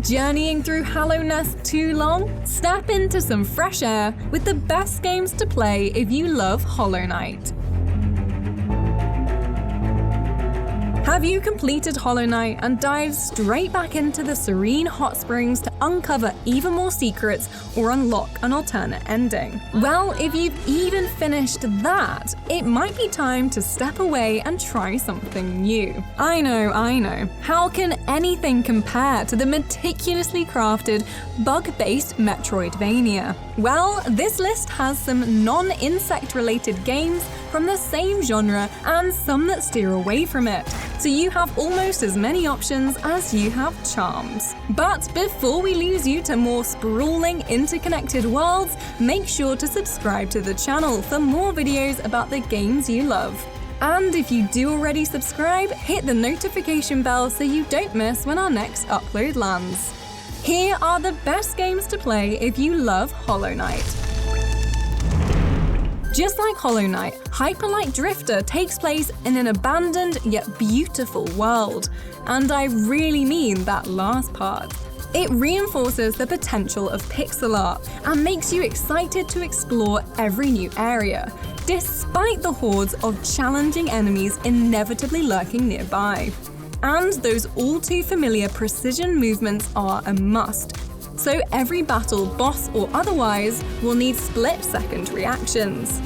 Journeying through Hallownest too long? Step into some fresh air with the best games to play if you love Hollow Knight. Have you completed Hollow Knight and dived straight back into the serene hot springs to uncover even more secrets or unlock an alternate ending? Well, if you've even finished that, it might be time to step away and try something new. I know. How can anything compare to the meticulously crafted, bug-based Metroidvania? Well, this list has some non-insect related games from the same genre and some that steer away from it. So you have almost as many options as you have charms. But before we lose you to more sprawling, interconnected worlds, make sure to subscribe to the channel for more videos about the games you love. And if you do already subscribe, hit the notification bell so you don't miss when our next upload lands. Here are the best games to play if you love Hollow Knight. Just like Hollow Knight, Hyperlight Drifter takes place in an abandoned yet beautiful world. And I really mean that last part. It reinforces the potential of pixel art and makes you excited to explore every new area, despite the hordes of challenging enemies inevitably lurking nearby. And those all too familiar precision movements are a must. So every battle, boss or otherwise, will need split-second reactions.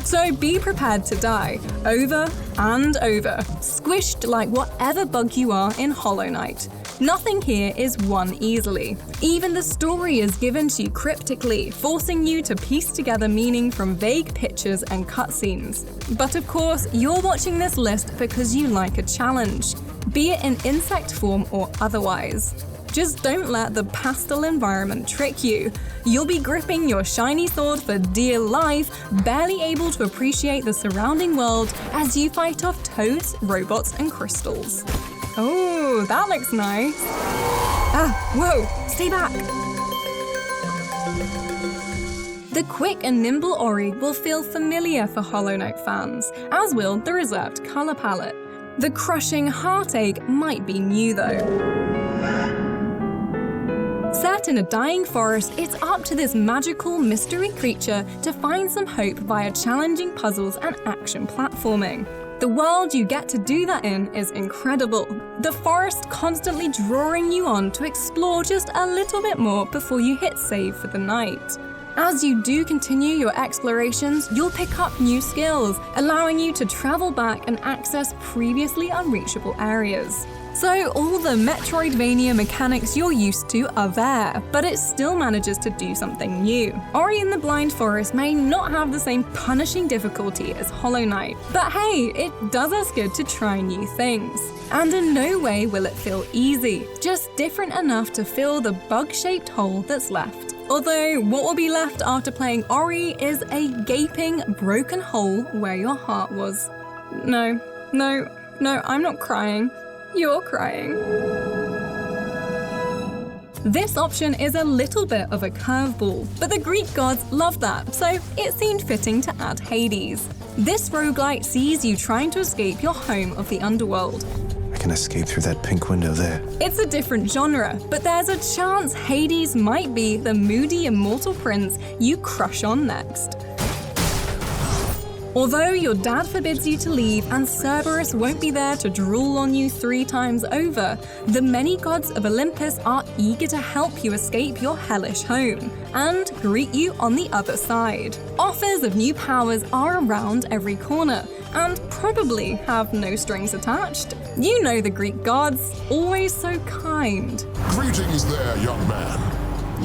So be prepared to die, over and over, squished like whatever bug you are in Hollow Knight. Nothing here is won easily. Even the story is given to you cryptically, forcing you to piece together meaning from vague pictures and cutscenes. But of course, you're watching this list because you like a challenge, be it in insect form or otherwise. Just don't let the pastel environment trick you. You'll be gripping your shiny sword for dear life, barely able to appreciate the surrounding world as you fight off toads, robots, and crystals. Oh, that looks nice. Whoa, stay back. The quick and nimble Ori will feel familiar for Hollow Knight fans, as will the reserved color palette. The crushing heartache might be new though. Set in a dying forest, it's up to this magical mystery creature to find some hope via challenging puzzles and action platforming. The world you get to do that in is incredible, the forest constantly drawing you on to explore just a little bit more before you hit save for the night. As you do continue your explorations, you'll pick up new skills, allowing you to travel back and access previously unreachable areas. So all the Metroidvania mechanics you're used to are there, but it still manages to do something new. Ori and the Blind Forest may not have the same punishing difficulty as Hollow Knight, but hey, it does us good to try new things. And in no way will it feel easy, just different enough to fill the bug-shaped hole that's left. Although what will be left after playing Ori is a gaping, broken hole where your heart was. No, I'm not crying. You're crying. This option is a little bit of a curveball, but the Greek gods love that, so it seemed fitting to add Hades. This roguelite sees you trying to escape your home of the underworld. I can escape through that pink window there. It's a different genre, but there's a chance Hades might be the moody immortal prince you crush on next. Although your dad forbids you to leave and Cerberus won't be there to drool on you 3 times over, the many gods of Olympus are eager to help you escape your hellish home and greet you on the other side. Offers of new powers are around every corner and probably have no strings attached. You know the Greek gods, always so kind. Greetings there, young man.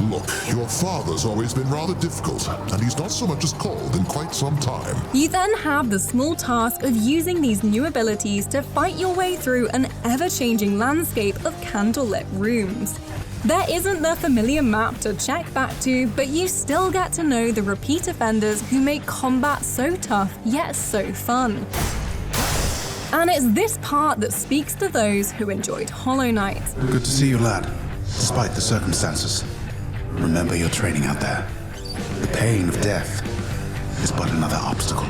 Look, your father's always been rather difficult, and he's not so much as called in quite some time. You then have the small task of using these new abilities to fight your way through an ever-changing landscape of candlelit rooms. There isn't the familiar map to check back to, but you still get to know the repeat offenders who make combat so tough yet so fun. And it's this part that speaks to those who enjoyed Hollow Knight. Good to see you, lad. Despite the circumstances, remember your training out there. The pain of death is but another obstacle.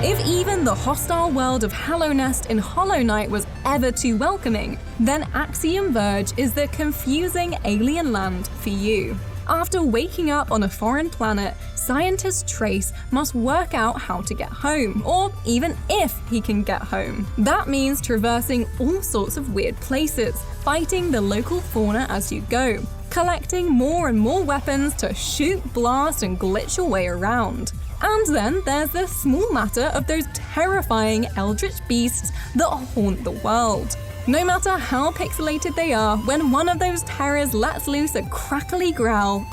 If even the hostile world of Hallownest in Hollow Knight was ever too welcoming, then Axiom Verge is the confusing alien land for you. After waking up on a foreign planet, scientist Trace must work out how to get home, or even if he can get home. That means traversing all sorts of weird places, fighting the local fauna as you go, collecting more and more weapons to shoot, blast, and glitch your way around. And then there's the small matter of those terrifying eldritch beasts that haunt the world. No matter how pixelated they are, when one of those terrors lets loose a crackly growl,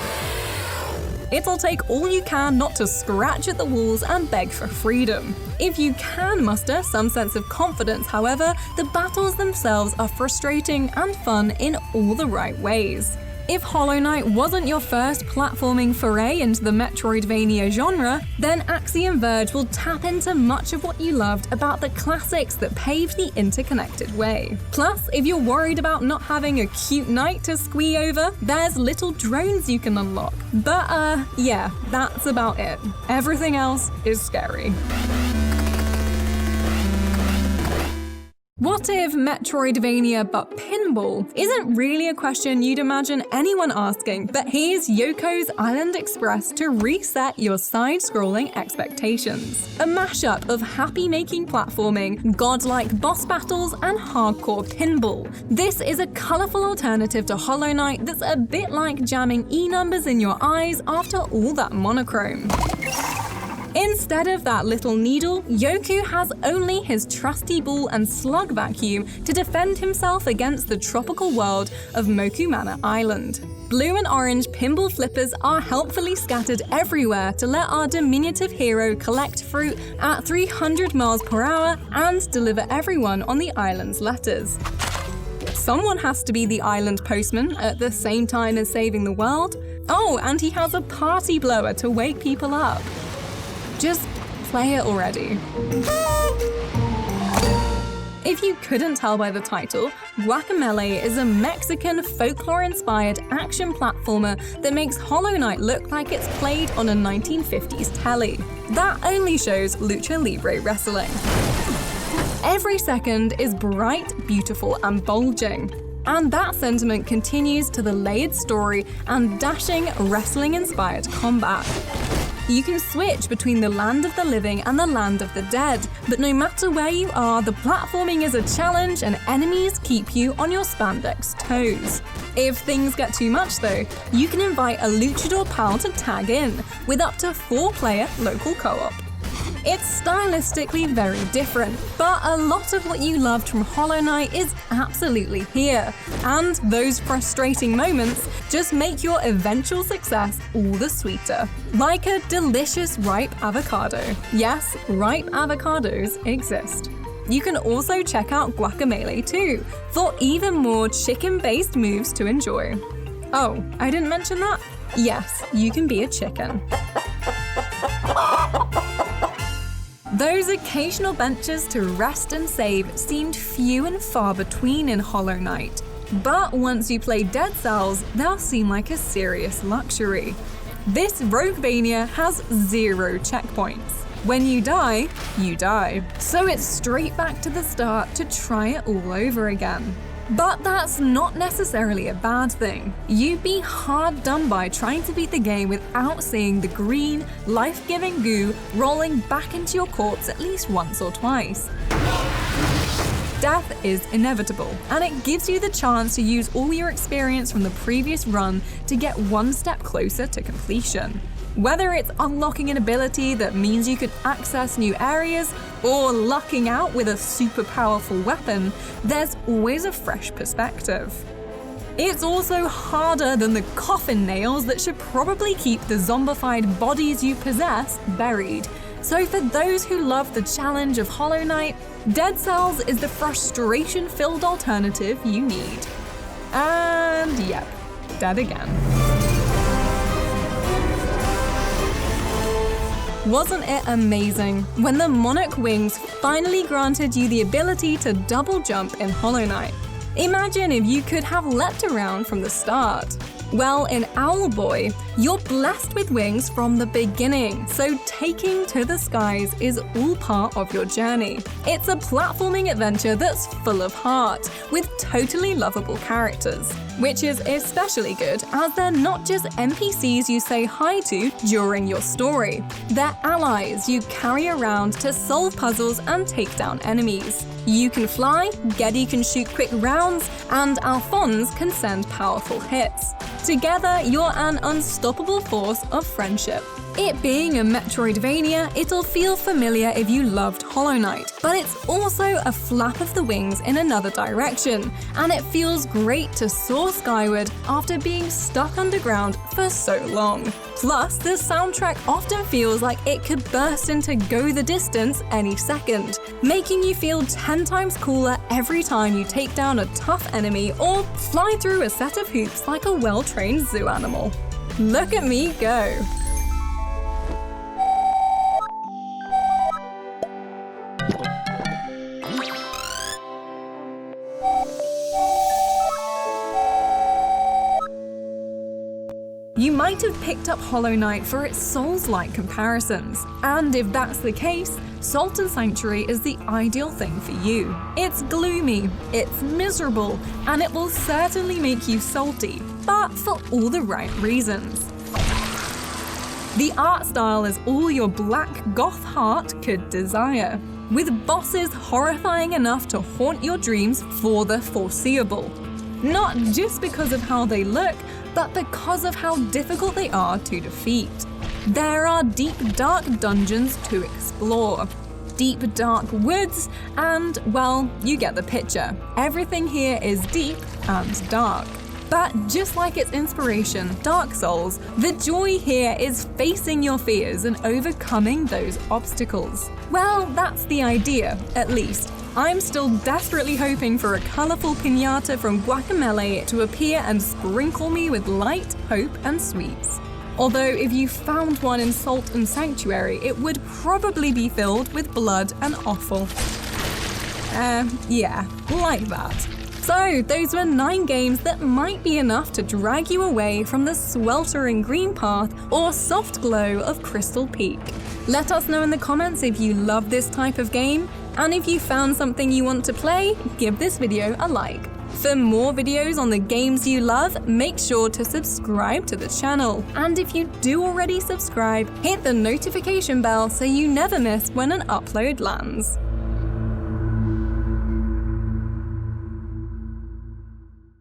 it'll take all you can not to scratch at the walls and beg for freedom. If you can muster some sense of confidence, however, the battles themselves are frustrating and fun in all the right ways. If Hollow Knight wasn't your first platforming foray into the Metroidvania genre, then Axiom Verge will tap into much of what you loved about the classics that paved the interconnected way. Plus, if you're worried about not having a cute knight to squee over, there's little drones you can unlock. But yeah, that's about it. Everything else is scary. What if Metroidvania but pinball isn't really a question you'd imagine anyone asking, but here's Yoku's Island Express to reset your side-scrolling expectations. A mashup of happy-making platforming, godlike boss battles, and hardcore pinball. This is a colourful alternative to Hollow Knight that's a bit like jamming E-numbers in your eyes after all that monochrome. Instead of that little needle, Yoku has only his trusty ball and slug vacuum to defend himself against the tropical world of Moku Manor Island. Blue and orange pinball flippers are helpfully scattered everywhere to let our diminutive hero collect fruit at 300 miles per hour and deliver everyone on the island's letters. Someone has to be the island postman at the same time as saving the world. Oh, and he has a party blower to wake people up. Just play it already. If you couldn't tell by the title, Guacamelee is a Mexican folklore-inspired action platformer that makes Hollow Knight look like it's played on a 1950s telly. That only shows lucha libre wrestling. Every second is bright, beautiful, and bulging. And that sentiment continues to the layered story and dashing, wrestling-inspired combat. You can switch between the land of the living and the land of the dead, but no matter where you are, the platforming is a challenge and enemies keep you on your spandex toes. If things get too much though, you can invite a luchador pal to tag in, with up to 4-player local co-op. It's stylistically very different, but a lot of what you loved from Hollow Knight is absolutely here, and those frustrating moments just make your eventual success all the sweeter. Like a delicious ripe avocado. Yes, ripe avocados exist. You can also check out Guacamelee too, for even more chicken-based moves to enjoy. Oh, I didn't mention that? Yes, you can be a chicken. Those occasional benches to rest and save seemed few and far between in Hollow Knight. But once you play Dead Cells, they'll seem like a serious luxury. This Roguevania has 0 checkpoints. When you die, you die. So it's straight back to the start to try it all over again. But that's not necessarily a bad thing. You'd be hard done by trying to beat the game without seeing the green, life-giving goo rolling back into your corpse at least once or twice. Death is inevitable, and it gives you the chance to use all your experience from the previous run to get one step closer to completion. Whether it's unlocking an ability that means you can access new areas, or lucking out with a super powerful weapon, there's always a fresh perspective. It's also harder than the coffin nails that should probably keep the zombified bodies you possess buried. So for those who love the challenge of Hollow Knight, Dead Cells is the frustration-filled alternative you need. And yep, dead again. Wasn't it amazing when the Monarch Wings finally granted you the ability to double jump in Hollow Knight? Imagine if you could have leapt around from the start. Well, in Owlboy, you're blessed with wings from the beginning, so taking to the skies is all part of your journey. It's a platforming adventure that's full of heart, with totally lovable characters. Which is especially good as they're not just NPCs you say hi to during your story. They're allies you carry around to solve puzzles and take down enemies. You can fly, Geddy can shoot quick rounds, and Alphonse can send powerful hits. Together, you're an unstoppable force of friendship. It being a Metroidvania, it'll feel familiar if you loved Hollow Knight, but it's also a flap of the wings in another direction, and it feels great to soar skyward after being stuck underground for so long. Plus, the soundtrack often feels like it could burst into Go the Distance any second, making you feel 10 times cooler every time you take down a tough enemy or fly through a set of hoops like a well-trained zoo animal. Look at me go! You might have picked up Hollow Knight for its Souls-like comparisons, and if that's the case, Salt and Sanctuary is the ideal thing for you. It's gloomy, it's miserable, and it will certainly make you salty, but for all the right reasons. The art style is all your black goth heart could desire, with bosses horrifying enough to haunt your dreams for the foreseeable. Not just because of how they look, but because of how difficult they are to defeat. There are deep, dark dungeons to explore, deep, dark woods, and, well, you get the picture. Everything here is deep and dark. But just like its inspiration, Dark Souls, the joy here is facing your fears and overcoming those obstacles. Well, that's the idea, at least. I'm still desperately hoping for a colourful piñata from Guacamelee to appear and sprinkle me with light, hope, and sweets. Although if you found one in Salt and Sanctuary, it would probably be filled with blood and offal. Yeah, like that. So, those were 9 games that might be enough to drag you away from the sweltering green path or soft glow of Crystal Peak. Let us know in the comments if you love this type of game, and if you found something you want to play, give this video a like. For more videos on the games you love, make sure to subscribe to the channel. And if you do already subscribe, hit the notification bell so you never miss when an upload lands.